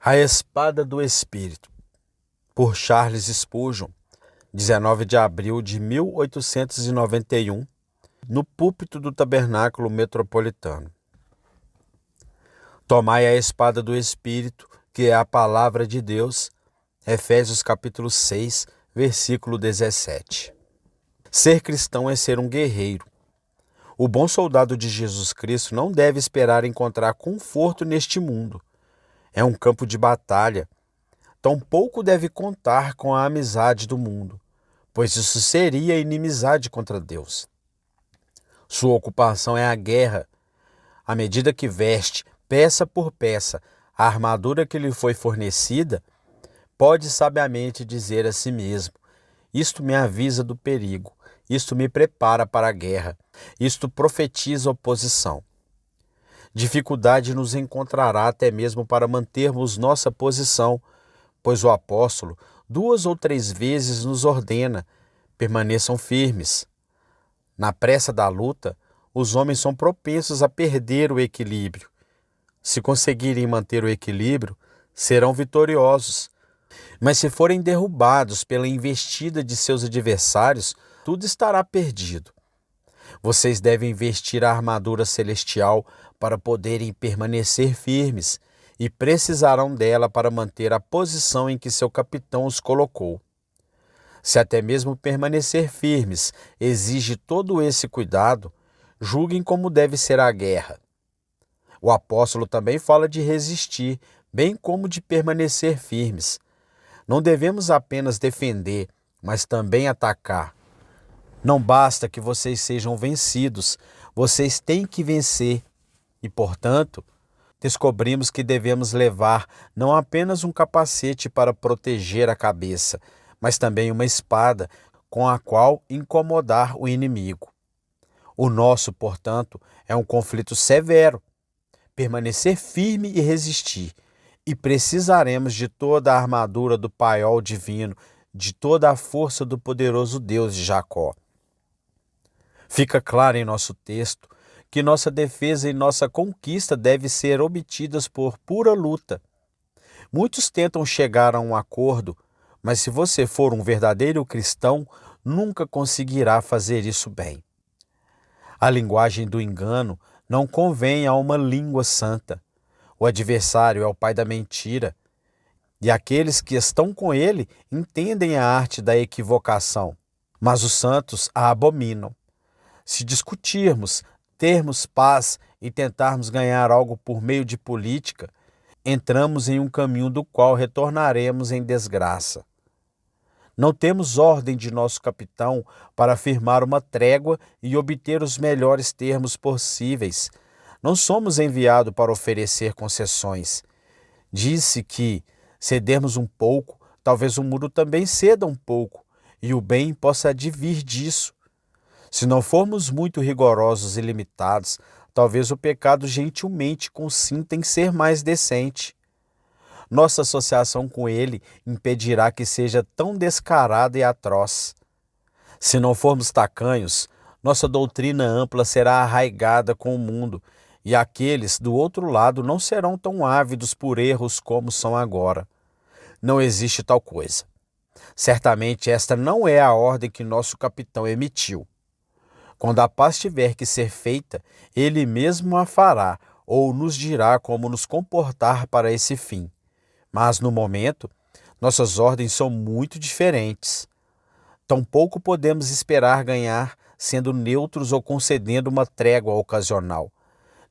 A Espada do Espírito, por Charles Spurgeon, 19 de abril de 1891, no púlpito do Tabernáculo Metropolitano. Tomai a espada do Espírito, que é a palavra de Deus. Efésios capítulo 6, versículo 17. Ser cristão é ser um guerreiro. O bom soldado de Jesus Cristo não deve esperar encontrar conforto neste mundo. É um campo de batalha. Tampouco deve contar com a amizade do mundo, pois isso seria inimizade contra Deus. Sua ocupação é a guerra. À medida que veste, peça por peça, a armadura que lhe foi fornecida, pode sabiamente dizer a si mesmo: isto me avisa do perigo, isto me prepara para a guerra, isto profetiza oposição. Dificuldade nos encontrará até mesmo para mantermos nossa posição, pois o apóstolo 2 ou 3 vezes nos ordena: permaneçam firmes. Na pressa da luta, os homens são propensos a perder o equilíbrio. Se conseguirem manter o equilíbrio, serão vitoriosos. Mas se forem derrubados pela investida de seus adversários, tudo estará perdido. Vocês devem vestir a armadura celestial para poderem permanecer firmes e precisarão dela para manter a posição em que seu capitão os colocou. Se até mesmo permanecer firmes exige todo esse cuidado, julguem como deve ser a guerra. O apóstolo também fala de resistir, bem como de permanecer firmes. Não devemos apenas defender, mas também atacar. Não basta que vocês sejam vencidos, vocês têm que vencer. E, portanto, descobrimos que devemos levar não apenas um capacete para proteger a cabeça, mas também uma espada com a qual incomodar o inimigo. O nosso, portanto, é um conflito severo. Permanecer firme e resistir. E precisaremos de toda a armadura do paiol divino, de toda a força do poderoso Deus de Jacó. Fica claro em nosso texto que nossa defesa e nossa conquista devem ser obtidas por pura luta. Muitos tentam chegar a um acordo, mas se você for um verdadeiro cristão, nunca conseguirá fazer isso bem. A linguagem do engano não convém a uma língua santa. O adversário é o pai da mentira, e aqueles que estão com ele entendem a arte da equivocação, mas os santos a abominam. Se discutirmos, termos paz e tentarmos ganhar algo por meio de política, entramos em um caminho do qual retornaremos em desgraça. Não temos ordem de nosso capitão para firmar uma trégua e obter os melhores termos possíveis. Não somos enviados para oferecer concessões. Disse que, cedermos um pouco, talvez o muro também ceda um pouco, e o bem possa advir disso. Se não formos muito rigorosos e limitados, talvez o pecado gentilmente consinta em ser mais decente. Nossa associação com ele impedirá que seja tão descarada e atroz. Se não formos tacanhos, nossa doutrina ampla será arraigada com o mundo, e aqueles do outro lado não serão tão ávidos por erros como são agora. Não existe tal coisa. Certamente esta não é a ordem que nosso capitão emitiu. Quando a paz tiver que ser feita, ele mesmo a fará, ou nos dirá como nos comportar para esse fim. Mas, no momento, nossas ordens são muito diferentes. Tampouco podemos esperar ganhar sendo neutros ou concedendo uma trégua ocasional.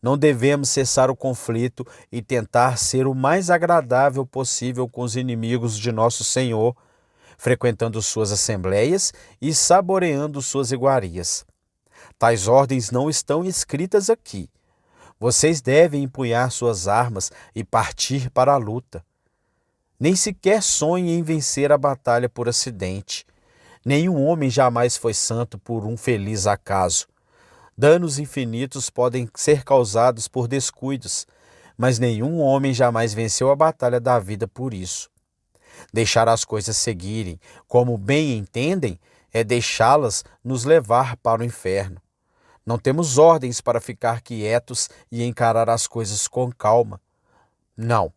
Não devemos cessar o conflito e tentar ser o mais agradável possível com os inimigos de nosso Senhor, frequentando suas assembleias e saboreando suas iguarias. Tais ordens não estão escritas aqui. Vocês devem empunhar suas armas e partir para a luta. Nem sequer sonhem em vencer a batalha por acidente. Nenhum homem jamais foi santo por um feliz acaso. Danos infinitos podem ser causados por descuidos, mas nenhum homem jamais venceu a batalha da vida por isso. Deixar as coisas seguirem como bem entendem é deixá-las nos levar para o inferno. Não temos ordens para ficar quietos e encarar as coisas com calma. Não.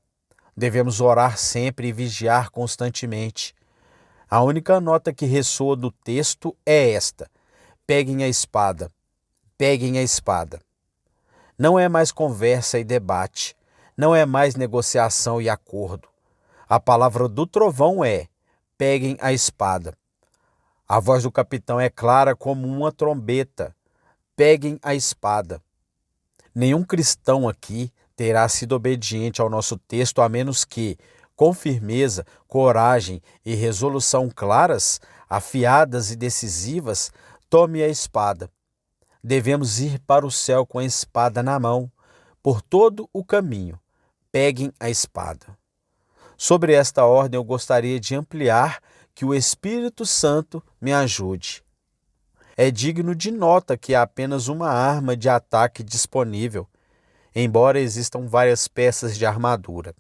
Devemos orar sempre e vigiar constantemente. A única nota que ressoa do texto é esta: peguem a espada, peguem a espada. Não é mais conversa e debate, não é mais negociação e acordo. A palavra do trovão é: peguem a espada. A voz do capitão é clara como uma trombeta: peguem a espada. Nenhum cristão aqui terá sido obediente ao nosso texto a menos que, com firmeza, coragem e resolução claras, afiadas e decisivas, tome a espada. Devemos ir para o céu com a espada na mão, por todo o caminho. Peguem a espada. Sobre esta ordem, eu gostaria de ampliar que o Espírito Santo me ajude. É digno de nota que há apenas uma arma de ataque disponível, embora existam várias peças de armadura.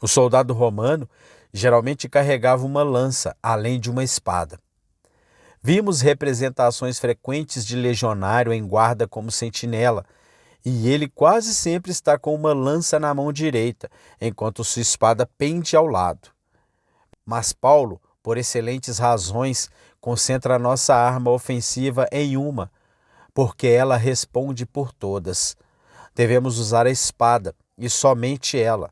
O soldado romano geralmente carregava uma lança, além de uma espada. Vimos representações frequentes de legionário em guarda como sentinela, e ele quase sempre está com uma lança na mão direita, enquanto sua espada pende ao lado. Mas Paulo, por excelentes razões, concentra a nossa arma ofensiva em uma, porque ela responde por todas. Devemos usar a espada, e somente ela.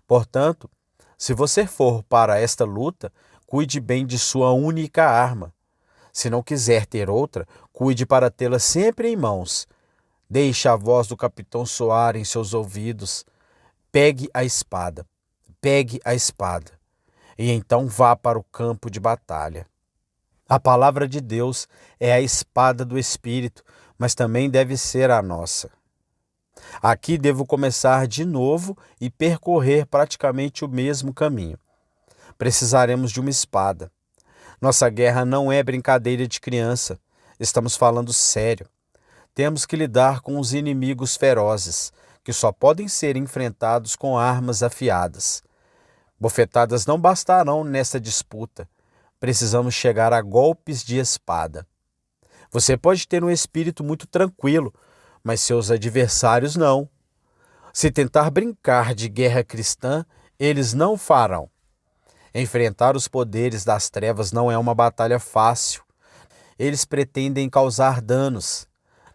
Portanto, se você for para esta luta, cuide bem de sua única arma. Se não quiser ter outra, cuide para tê-la sempre em mãos. Deixe a voz do capitão soar em seus ouvidos. Pegue a espada, pegue a espada, e então vá para o campo de batalha. A palavra de Deus é a espada do Espírito, mas também deve ser a nossa. Aqui devo começar de novo e percorrer praticamente o mesmo caminho. Precisaremos de uma espada. Nossa guerra não é brincadeira de criança. Estamos falando sério. Temos que lidar com os inimigos ferozes, que só podem ser enfrentados com armas afiadas. Bofetadas não bastarão nessa disputa. Precisamos chegar a golpes de espada. Você pode ter um espírito muito tranquilo, mas seus adversários não. Se tentar brincar de guerra cristã, eles não farão. Enfrentar os poderes das trevas não é uma batalha fácil. Eles pretendem causar danos.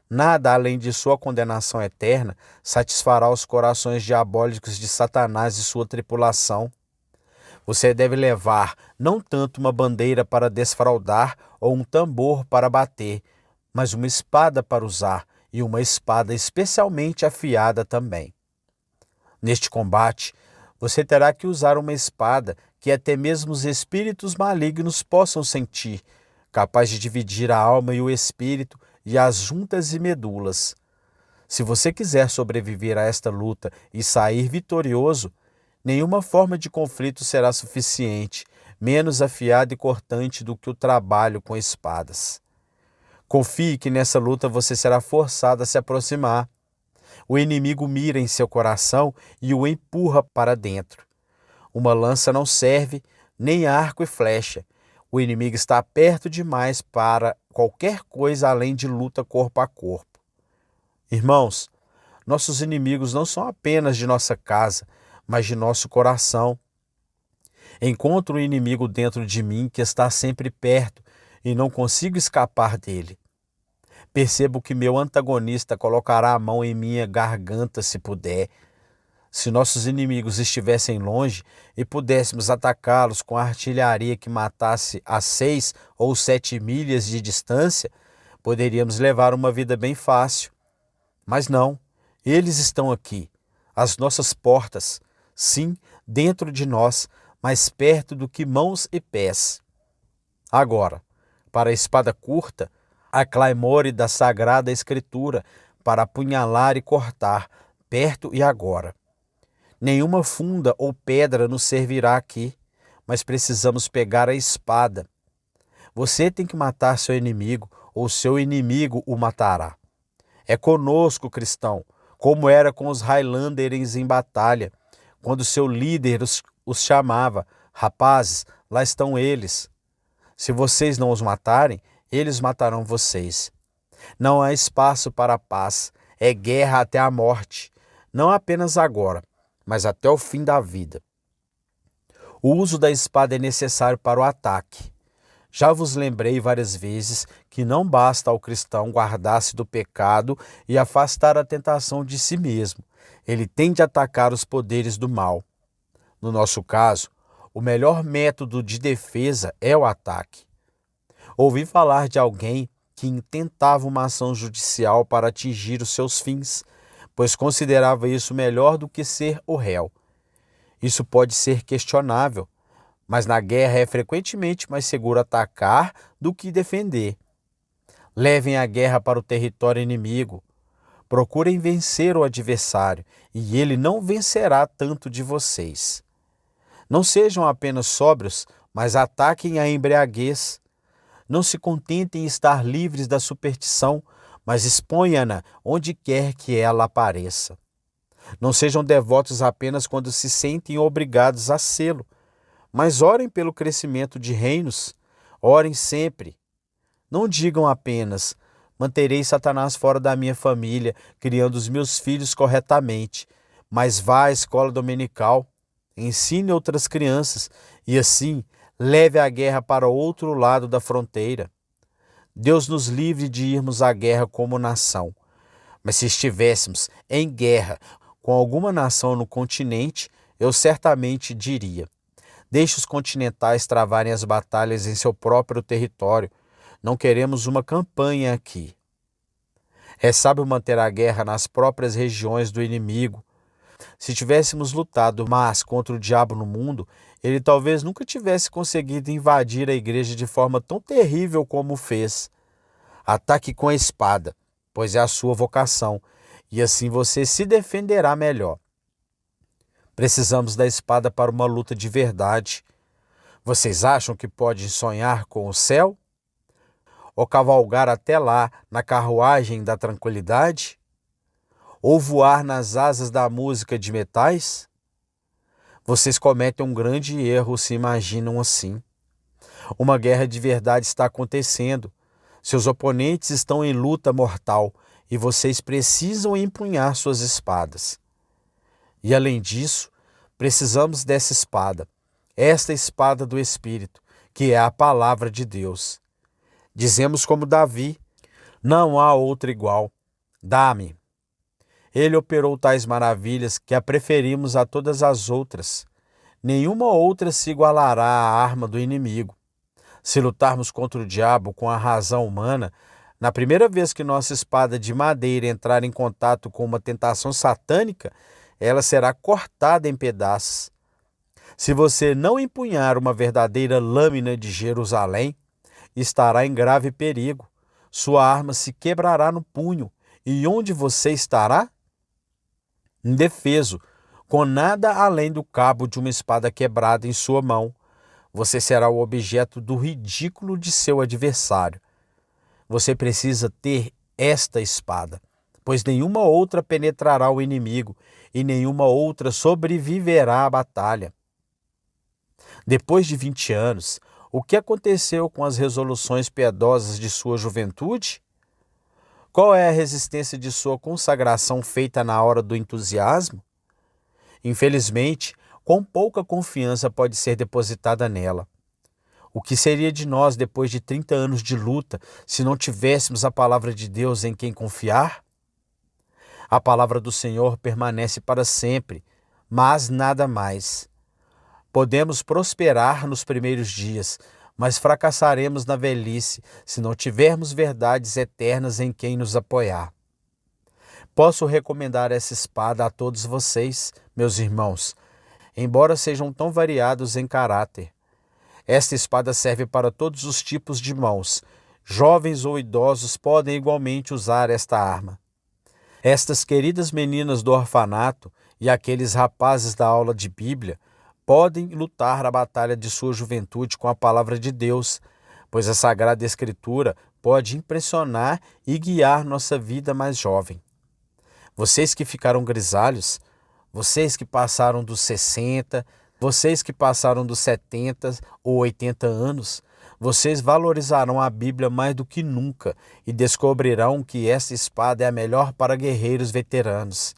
Nada além de sua condenação eterna satisfará os corações diabólicos de Satanás e sua tripulação. Você deve levar não tanto uma bandeira para desfraudar ou um tambor para bater, mas uma espada para usar, e uma espada especialmente afiada também. Neste combate, você terá que usar uma espada que até mesmo os espíritos malignos possam sentir, capaz de dividir a alma e o espírito e as juntas e medulas. Se você quiser sobreviver a esta luta e sair vitorioso, nenhuma forma de conflito será suficiente, menos afiada e cortante do que o trabalho com espadas. Confie que nessa luta você será forçado a se aproximar. O inimigo mira em seu coração e o empurra para dentro. Uma lança não serve, nem arco e flecha. O inimigo está perto demais para qualquer coisa além de luta corpo a corpo. Irmãos, nossos inimigos não são apenas de nossa casa, mas de nosso coração. Encontro um inimigo dentro de mim que está sempre perto e não consigo escapar dele. Percebo que meu antagonista colocará a mão em minha garganta se puder. Se nossos inimigos estivessem longe e pudéssemos atacá-los com artilharia que matasse a 6 ou 7 milhas de distância, poderíamos levar uma vida bem fácil. Mas não, eles estão aqui, às nossas portas, sim, dentro de nós, mais perto do que mãos e pés. Agora, para a espada curta, a claymore da Sagrada Escritura, para apunhalar e cortar, perto e agora. Nenhuma funda ou pedra nos servirá aqui, mas precisamos pegar a espada. Você tem que matar seu inimigo, ou seu inimigo o matará. É conosco, cristão, como era com os Highlanders em batalha, quando seu líder os chamava: rapazes, lá estão eles. Se vocês não os matarem, eles matarão vocês. Não há espaço para a paz, é guerra até a morte, não apenas agora, mas até o fim da vida. O uso da espada é necessário para o ataque. Já vos lembrei várias vezes que não basta ao cristão guardar-se do pecado e afastar a tentação de si mesmo. Ele tem de atacar os poderes do mal. No nosso caso, o melhor método de defesa é o ataque. Ouvi falar de alguém que intentava uma ação judicial para atingir os seus fins, pois considerava isso melhor do que ser o réu. Isso pode ser questionável, mas na guerra é frequentemente mais seguro atacar do que defender. Levem a guerra para o território inimigo. Procurem vencer o adversário, e ele não vencerá tanto de vocês. Não sejam apenas sóbrios, mas ataquem a embriaguez. Não se contentem em estar livres da superstição, mas exponha-na onde quer que ela apareça. Não sejam devotos apenas quando se sentem obrigados a sê-lo, mas orem pelo crescimento de reinos. Orem sempre. Não digam apenas: manterei Satanás fora da minha família, criando os meus filhos corretamente. Mas vá à escola dominical, ensine outras crianças e assim leve a guerra para o outro lado da fronteira. Deus nos livre de irmos à guerra como nação. Mas se estivéssemos em guerra com alguma nação no continente, eu certamente diria: deixe os continentais travarem as batalhas em seu próprio território. Não queremos uma campanha aqui. É sábio manter a guerra nas próprias regiões do inimigo. Se tivéssemos lutado mais contra o diabo no mundo, ele talvez nunca tivesse conseguido invadir a igreja de forma tão terrível como fez. Ataque com a espada, pois é a sua vocação, e assim você se defenderá melhor. Precisamos da espada para uma luta de verdade. Vocês acham que podem sonhar com o céu? Ou cavalgar até lá na carruagem da tranquilidade? Ou voar nas asas da música de metais? Vocês cometem um grande erro se imaginam assim. Uma guerra de verdade está acontecendo. Seus oponentes estão em luta mortal e vocês precisam empunhar suas espadas. E além disso, precisamos dessa espada, esta espada do Espírito, que é a palavra de Deus. Dizemos como Davi: não há outra igual. Dá-me. Ele operou tais maravilhas que a preferimos a todas as outras. Nenhuma outra se igualará à arma do inimigo. Se lutarmos contra o diabo com a razão humana, na primeira vez que nossa espada de madeira entrar em contato com uma tentação satânica, ela será cortada em pedaços. Se você não empunhar uma verdadeira lâmina de Jerusalém, estará em grave perigo. Sua arma se quebrará no punho. E onde você estará? Indefeso, com nada além do cabo de uma espada quebrada em sua mão. Você será o objeto do ridículo de seu adversário. Você precisa ter esta espada, pois nenhuma outra penetrará o inimigo e nenhuma outra sobreviverá à batalha. Depois de 20 anos, o que aconteceu com as resoluções piedosas de sua juventude? Qual é a resistência de sua consagração feita na hora do entusiasmo? Infelizmente, quão pouca confiança pode ser depositada nela. O que seria de nós depois de 30 anos de luta se não tivéssemos a palavra de Deus em quem confiar? A palavra do Senhor permanece para sempre, mas nada mais. Podemos prosperar nos primeiros dias, mas fracassaremos na velhice se não tivermos verdades eternas em quem nos apoiar. Posso recomendar essa espada a todos vocês, meus irmãos, embora sejam tão variados em caráter. Esta espada serve para todos os tipos de mãos. Jovens ou idosos podem igualmente usar esta arma. Estas queridas meninas do orfanato e aqueles rapazes da aula de Bíblia podem lutar a batalha de sua juventude com a palavra de Deus, pois a Sagrada Escritura pode impressionar e guiar nossa vida mais jovem. Vocês que ficaram grisalhos, vocês que passaram dos 60, vocês que passaram dos 70 ou 80 anos, vocês valorizarão a Bíblia mais do que nunca e descobrirão que essa espada é a melhor para guerreiros veteranos.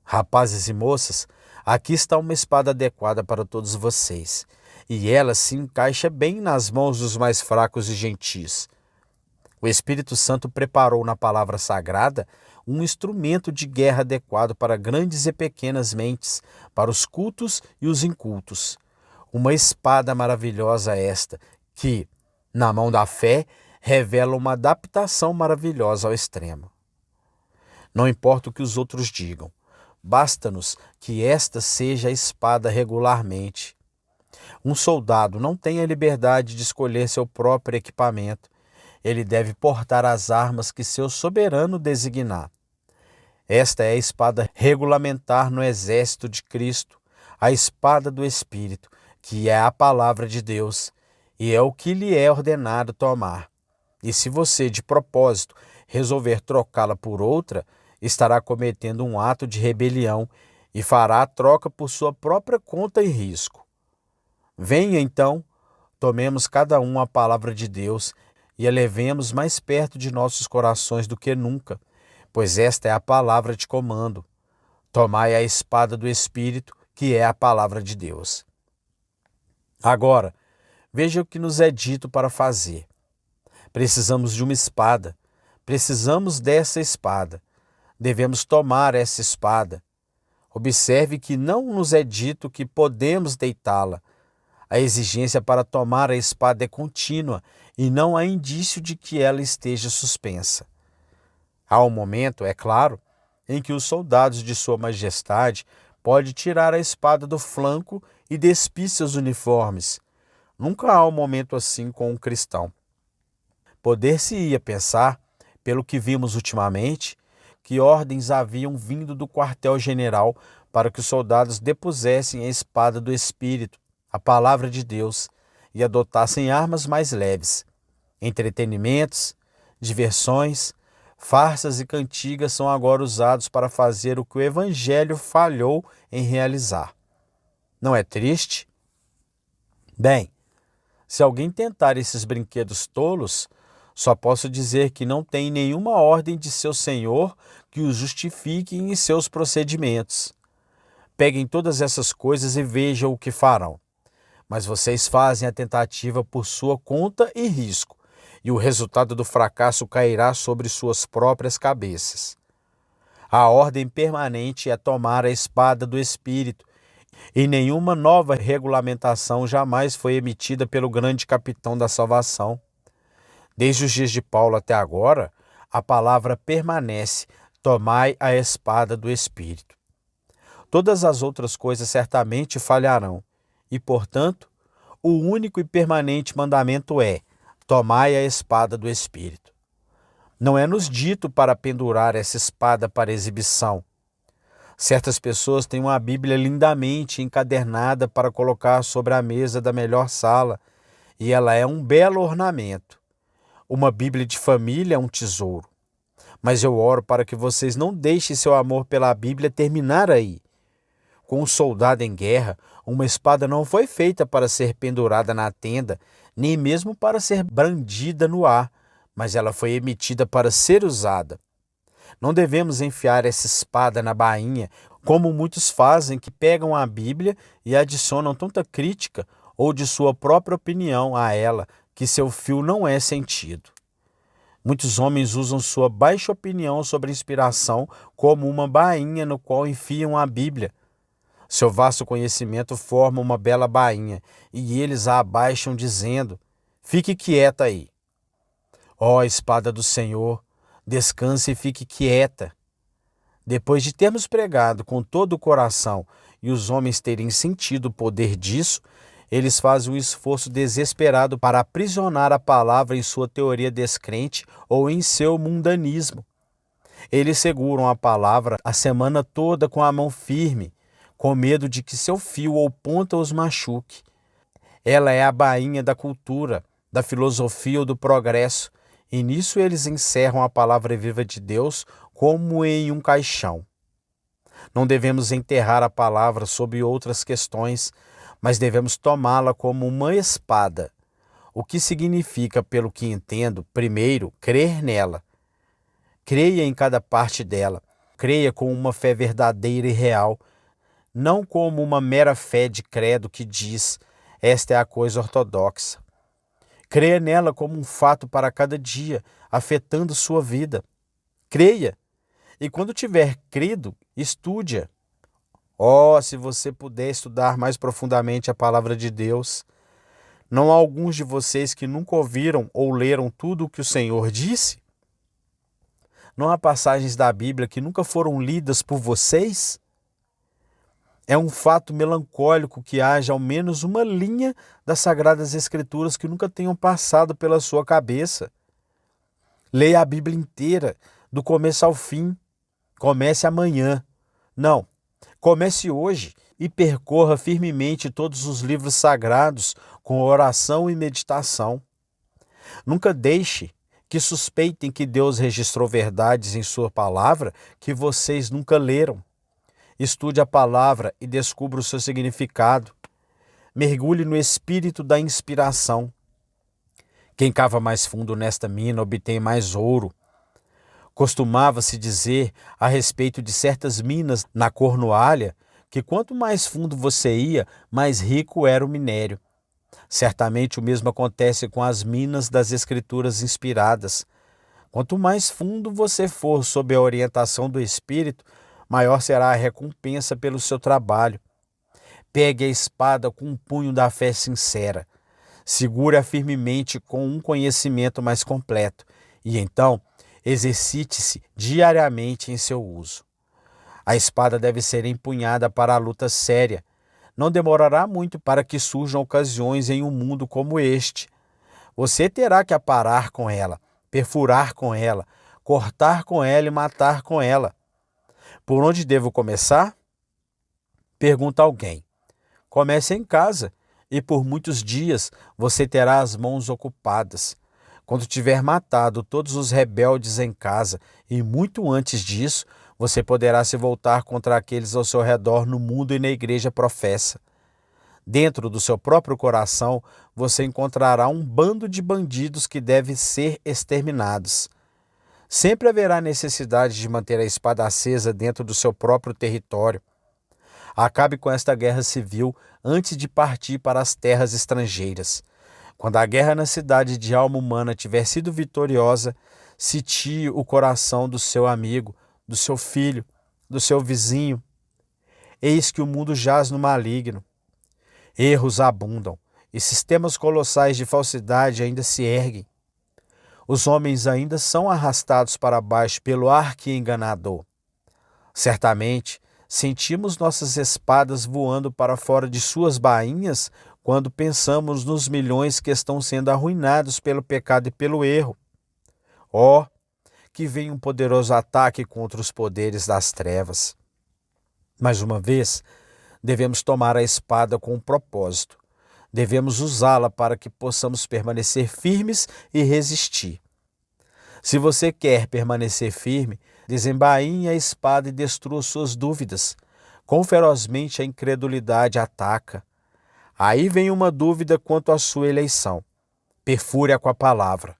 Rapazes e moças, Aqui está uma espada adequada para todos vocês, e ela se encaixa bem nas mãos dos mais fracos e gentis. O Espírito Santo preparou na palavra sagrada um instrumento de guerra adequado para grandes e pequenas mentes, para os cultos e os incultos. Uma espada maravilhosa esta, que, na mão da fé, revela uma adaptação maravilhosa ao extremo. Não importa o que os outros digam, basta-nos que esta seja a espada regularmente. Um soldado não tem a liberdade de escolher seu próprio equipamento. Ele deve portar as armas que seu soberano designar. Esta é a espada regulamentar no exército de Cristo, a espada do Espírito, que é a palavra de Deus, e é o que lhe é ordenado tomar. E se você, de propósito, resolver trocá-la por outra, estará cometendo um ato de rebelião e fará a troca por sua própria conta e risco. Venha, então, tomemos cada um a palavra de Deus e a levemos mais perto de nossos corações do que nunca, pois esta é a palavra de comando. Tomai a espada do Espírito, que é a palavra de Deus. Agora, veja o que nos é dito para fazer. Precisamos de uma espada. Precisamos dessa espada. Devemos tomar essa espada. Observe que não nos é dito que podemos deitá-la. A exigência para tomar a espada é contínua e não há indício de que ela esteja suspensa. Há um momento, é claro, em que os soldados de Sua Majestade podem tirar a espada do flanco e despir seus uniformes. Nunca há um momento assim com um cristão. Poder-se-ia pensar, pelo que vimos ultimamente, que ordens haviam vindo do quartel-general para que os soldados depusessem a espada do Espírito, a palavra de Deus, e adotassem armas mais leves. Entretenimentos, diversões, farsas e cantigas são agora usados para fazer o que o Evangelho falhou em realizar. Não é triste? Bem, se alguém tentar esses brinquedos tolos, só posso dizer que não tem nenhuma ordem de seu Senhor que os justifique em seus procedimentos. Peguem todas essas coisas e vejam o que farão. Mas vocês fazem a tentativa por sua conta e risco, e o resultado do fracasso cairá sobre suas próprias cabeças. A ordem permanente é tomar a espada do Espírito, e nenhuma nova regulamentação jamais foi emitida pelo grande capitão da salvação. Desde os dias de Paulo até agora, a palavra permanece: tomai a espada do Espírito. Todas as outras coisas certamente falharão, e, portanto, o único e permanente mandamento é: tomai a espada do Espírito. Não é nos dito para pendurar essa espada para exibição. Certas pessoas têm uma Bíblia lindamente encadernada para colocar sobre a mesa da melhor sala, e ela é um belo ornamento. Uma Bíblia de família é um tesouro. Mas eu oro para que vocês não deixem seu amor pela Bíblia terminar aí. Com um soldado em guerra, uma espada não foi feita para ser pendurada na tenda, nem mesmo para ser brandida no ar, mas ela foi emitida para ser usada. Não devemos enfiar essa espada na bainha, como muitos fazem, que pegam a Bíblia e adicionam tanta crítica ou de sua própria opinião a ela, que seu fio não é sentido. Muitos homens usam sua baixa opinião sobre a inspiração como uma bainha no qual enfiam a Bíblia. Seu vasto conhecimento forma uma bela bainha, e eles a abaixam dizendo: fique quieta aí. Ó espada do Senhor, descanse e fique quieta. Depois de termos pregado com todo o coração e os homens terem sentido o poder disso, eles fazem um esforço desesperado para aprisionar a palavra em sua teoria descrente ou em seu mundanismo. Eles seguram a palavra a semana toda com a mão firme, com medo de que seu fio ou ponta os machuque. Ela é a bainha da cultura, da filosofia ou do progresso, e nisso eles encerram a palavra viva de Deus como em um caixão. Não devemos enterrar a palavra sob outras questões, mas devemos tomá-la como uma espada. O que significa, pelo que entendo, primeiro, crer nela. Creia em cada parte dela. Creia com uma fé verdadeira e real. não como uma mera fé de credo que diz: esta é a coisa ortodoxa. Creia nela como um fato para cada dia, afetando sua vida. Creia, e quando tiver crido, estude-a. Oh, se você puder estudar mais profundamente a palavra de Deus. Não há alguns de vocês que nunca ouviram ou leram tudo o que o Senhor disse? Não há passagens da Bíblia que nunca foram lidas por vocês? É um fato melancólico que haja ao menos uma linha das Sagradas Escrituras que nunca tenham passado pela sua cabeça. Leia a Bíblia inteira, do começo ao fim. Comece amanhã. Não, comece hoje e percorra firmemente todos os livros sagrados com oração e meditação. Nunca deixe que suspeitem que Deus registrou verdades em sua palavra que vocês nunca leram. Estude a palavra e descubra o seu significado. Mergulhe no espírito da inspiração. Quem cava mais fundo nesta mina obtém mais ouro. Costumava-se dizer a respeito de certas minas na Cornualha que quanto mais fundo você ia, mais rico era o minério. Certamente o mesmo acontece com as minas das Escrituras inspiradas. Quanto mais fundo você for sob a orientação do Espírito, maior será a recompensa pelo seu trabalho. Pegue a espada com um punho da fé sincera. Segure-a firmemente com um conhecimento mais completo. E então, exercite-se diariamente em seu uso. A espada deve ser empunhada para a luta séria. Não demorará muito para que surjam ocasiões em um mundo como este. Você terá que aparar com ela, perfurar com ela, cortar com ela e matar com ela. Por onde devo começar? Pergunta alguém. Comece em casa e por muitos dias você terá as mãos ocupadas. Quando tiver matado todos os rebeldes em casa e muito antes disso, você poderá se voltar contra aqueles ao seu redor no mundo e na igreja professa. Dentro do seu próprio coração, você encontrará um bando de bandidos que devem ser exterminados. Sempre haverá necessidade de manter a espada acesa dentro do seu próprio território. Acabe com esta guerra civil antes de partir para as terras estrangeiras. Quando a guerra na cidade de alma humana tiver sido vitoriosa, sitie o coração do seu amigo, do seu filho, do seu vizinho. Eis que o mundo jaz no maligno. Erros abundam e sistemas colossais de falsidade ainda se erguem. Os homens ainda são arrastados para baixo pelo arqui-enganador. Certamente, sentimos nossas espadas voando para fora de suas bainhas quando pensamos nos milhões que estão sendo arruinados pelo pecado e pelo erro. Oh, que vem um poderoso ataque contra os poderes das trevas. Mais uma vez, devemos tomar a espada com um propósito. Devemos usá-la para que possamos permanecer firmes e resistir. Se você quer permanecer firme, desembainhe a espada e destrua suas dúvidas. Quão ferozmente a incredulidade ataca. Aí vem uma dúvida quanto à sua eleição. Perfure-a com a palavra.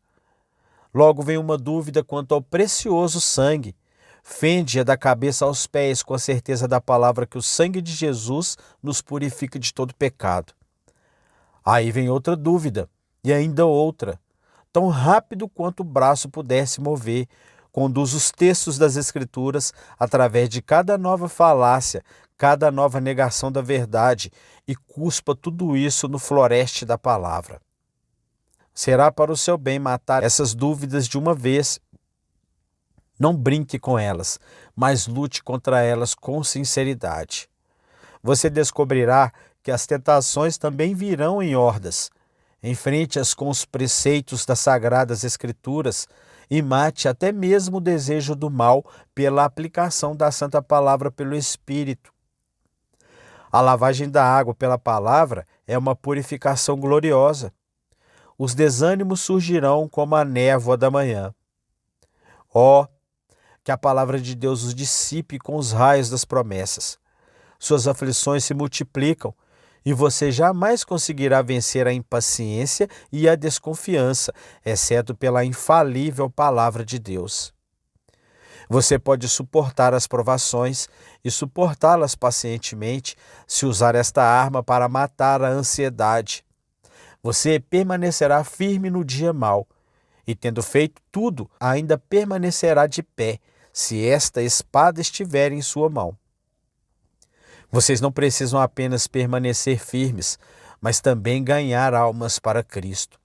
Logo vem uma dúvida quanto ao precioso sangue. Fende-a da cabeça aos pés com a certeza da palavra que o sangue de Jesus nos purifica de todo pecado. Aí vem outra dúvida, e ainda outra. Tão rápido quanto o braço pudesse mover, conduz os textos das Escrituras através de cada nova falácia, cada nova negação da verdade e cuspa tudo isso no floreste da palavra. Será para o seu bem matar essas dúvidas de uma vez. Não brinque com elas, mas lute contra elas com sinceridade. Você descobrirá que as tentações também virão em hordas. Enfrente-as com os preceitos das Sagradas Escrituras e mate até mesmo o desejo do mal pela aplicação da Santa Palavra pelo Espírito. A lavagem da água pela Palavra é uma purificação gloriosa. Os desânimos surgirão como a névoa da manhã. Oh, que a Palavra de Deus os dissipe com os raios das promessas. Suas aflições se multiplicam e você jamais conseguirá vencer a impaciência e a desconfiança, exceto pela infalível Palavra de Deus. Você pode suportar as provações e suportá-las pacientemente se usar esta arma para matar a ansiedade. Você permanecerá firme no dia mau e, tendo feito tudo, ainda permanecerá de pé se esta espada estiver em sua mão. Vocês não precisam apenas permanecer firmes, mas também ganhar almas para Cristo.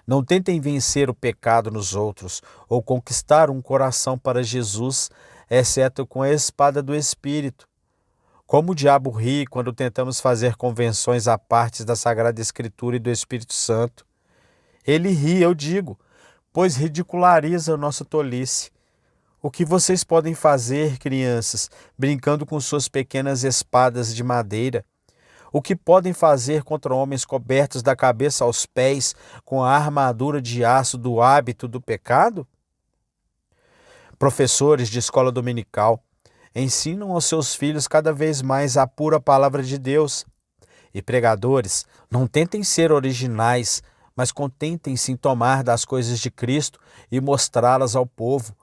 Não tentem vencer o pecado nos outros ou conquistar um coração para Jesus, exceto com a espada do Espírito. Como o diabo ri quando tentamos fazer convenções à parte da Sagrada Escritura e do Espírito Santo. Ele ri, eu digo, pois ridiculariza a nossa tolice. O que vocês podem fazer, crianças, brincando com suas pequenas espadas de madeira? O que podem fazer contra homens cobertos da cabeça aos pés com a armadura de aço do hábito do pecado? Professores de escola dominical ensinam aos seus filhos cada vez mais a pura palavra de Deus. E pregadores, não tentem ser originais, mas contentem-se em tomar das coisas de Cristo e mostrá-las ao povo,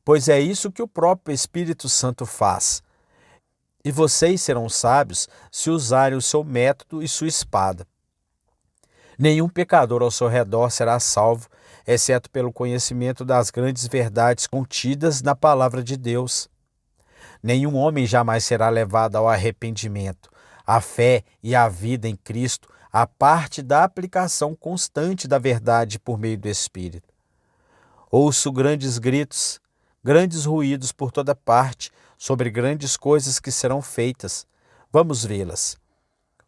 pois é isso que o próprio Espírito Santo faz. E vocês serão sábios se usarem o seu método e sua espada. Nenhum pecador ao seu redor será salvo, exceto pelo conhecimento das grandes verdades contidas na palavra de Deus. Nenhum homem jamais será levado ao arrependimento, à fé e à vida em Cristo, a parte da aplicação constante da verdade por meio do Espírito. Ouço grandes gritos, grandes ruídos por toda parte, sobre grandes coisas que serão feitas. Vamos vê-las.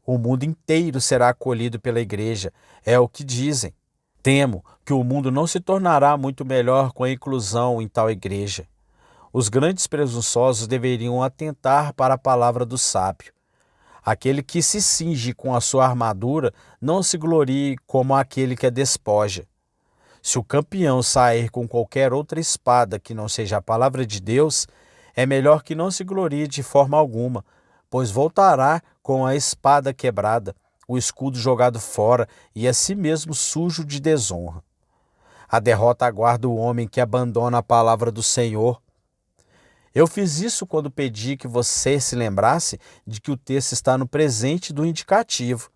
O mundo inteiro será acolhido pela igreja, é o que dizem. Temo que o mundo não se tornará muito melhor com a inclusão em tal igreja. Os grandes presunçosos deveriam atentar para a palavra do sábio. Aquele que se cinge com a sua armadura não se glorie como aquele que a despoja. Se o campeão sair com qualquer outra espada que não seja a palavra de Deus, é melhor que não se glorie de forma alguma, pois voltará com a espada quebrada, o escudo jogado fora e a si mesmo sujo de desonra. A derrota aguarda o homem que abandona a palavra do Senhor. Eu fiz isso quando pedi que você se lembrasse de que o texto está no presente do indicativo.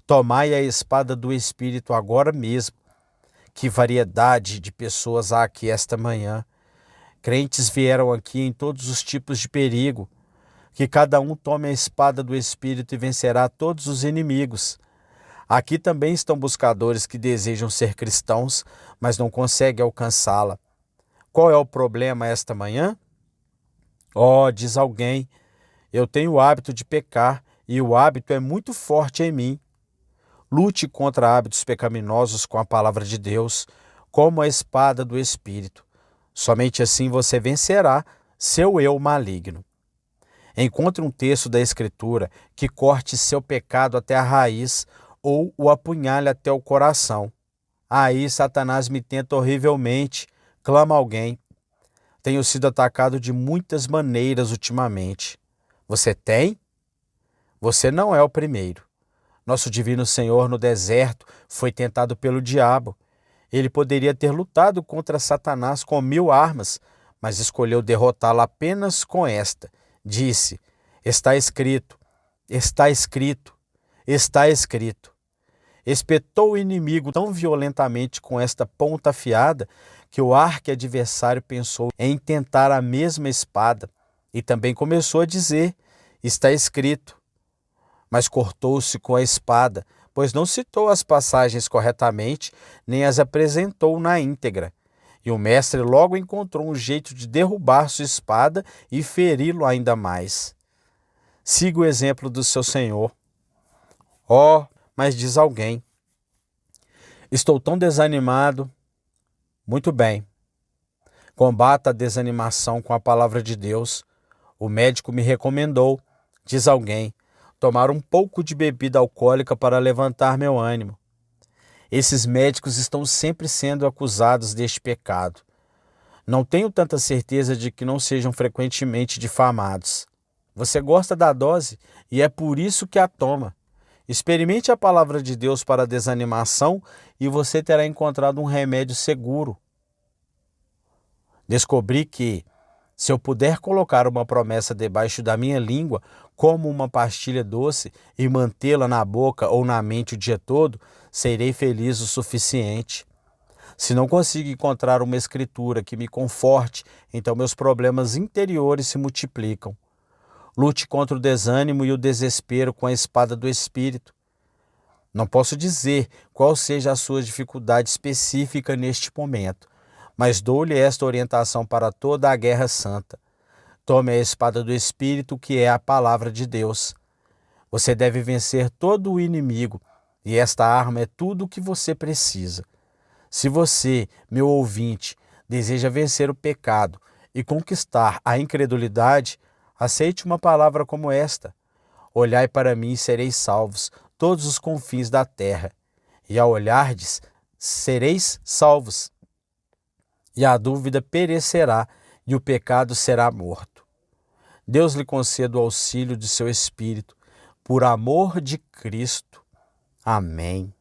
Tomai a espada do Espírito agora mesmo. Que variedade de pessoas há aqui esta manhã. Crentes vieram aqui em todos os tipos de perigo. Que cada um tome a espada do Espírito e vencerá todos os inimigos. Aqui também estão buscadores que desejam ser cristãos, mas não conseguem alcançá-la. Qual é o problema esta manhã? Diz alguém, eu tenho o hábito de pecar e o hábito é muito forte em mim. Lute contra hábitos pecaminosos com a palavra de Deus, como a espada do Espírito. Somente assim você vencerá seu eu maligno. Encontre um texto da Escritura que corte seu pecado até a raiz ou o apunhale até o coração. Aí Satanás me tenta horrivelmente, clama alguém. Tenho sido atacado de muitas maneiras ultimamente. Você tem? Você não é o primeiro. Nosso divino Senhor no deserto foi tentado pelo diabo. Ele poderia ter lutado contra Satanás com 1000 armas, mas escolheu derrotá-lo apenas com esta. Disse, está escrito, está escrito, está escrito. Espetou o inimigo tão violentamente com esta ponta afiada que o arqui-adversário pensou em tentar a mesma espada e também começou a dizer, está escrito. Mas cortou-se com a espada, pois não citou as passagens corretamente, nem as apresentou na íntegra. E o mestre logo encontrou um jeito de derrubar sua espada e feri-lo ainda mais. Siga o exemplo do seu Senhor. Mas diz alguém, estou tão desanimado. Muito bem. Combata a desanimação com a palavra de Deus. O médico me recomendou, diz alguém, tomar um pouco de bebida alcoólica para levantar meu ânimo. Esses médicos estão sempre sendo acusados deste pecado. Não tenho tanta certeza de que não sejam frequentemente difamados. Você gosta da dose e é por isso que a toma. Experimente a palavra de Deus para a desanimação e você terá encontrado um remédio seguro. Descobri que, Se eu puder colocar uma promessa debaixo da minha língua, como uma pastilha doce, e mantê-la na boca ou na mente o dia todo, serei feliz o suficiente. Se não consigo encontrar uma escritura que me conforte, então meus problemas interiores se multiplicam. Lute contra o desânimo e o desespero com a espada do Espírito. Não posso dizer qual seja a sua dificuldade específica neste momento, mas dou-lhe esta orientação para toda a guerra santa. Tome a espada do Espírito, que é a palavra de Deus. Você deve vencer todo o inimigo, e esta arma é tudo o que você precisa. Se você, meu ouvinte, deseja vencer o pecado e conquistar a incredulidade, aceite uma palavra como esta: olhai para mim e sereis salvos, todos os confins da terra. E ao olhardes, sereis salvos. E a dúvida perecerá, e o pecado será morto. Deus lhe conceda o auxílio de seu Espírito, por amor de Cristo. Amém.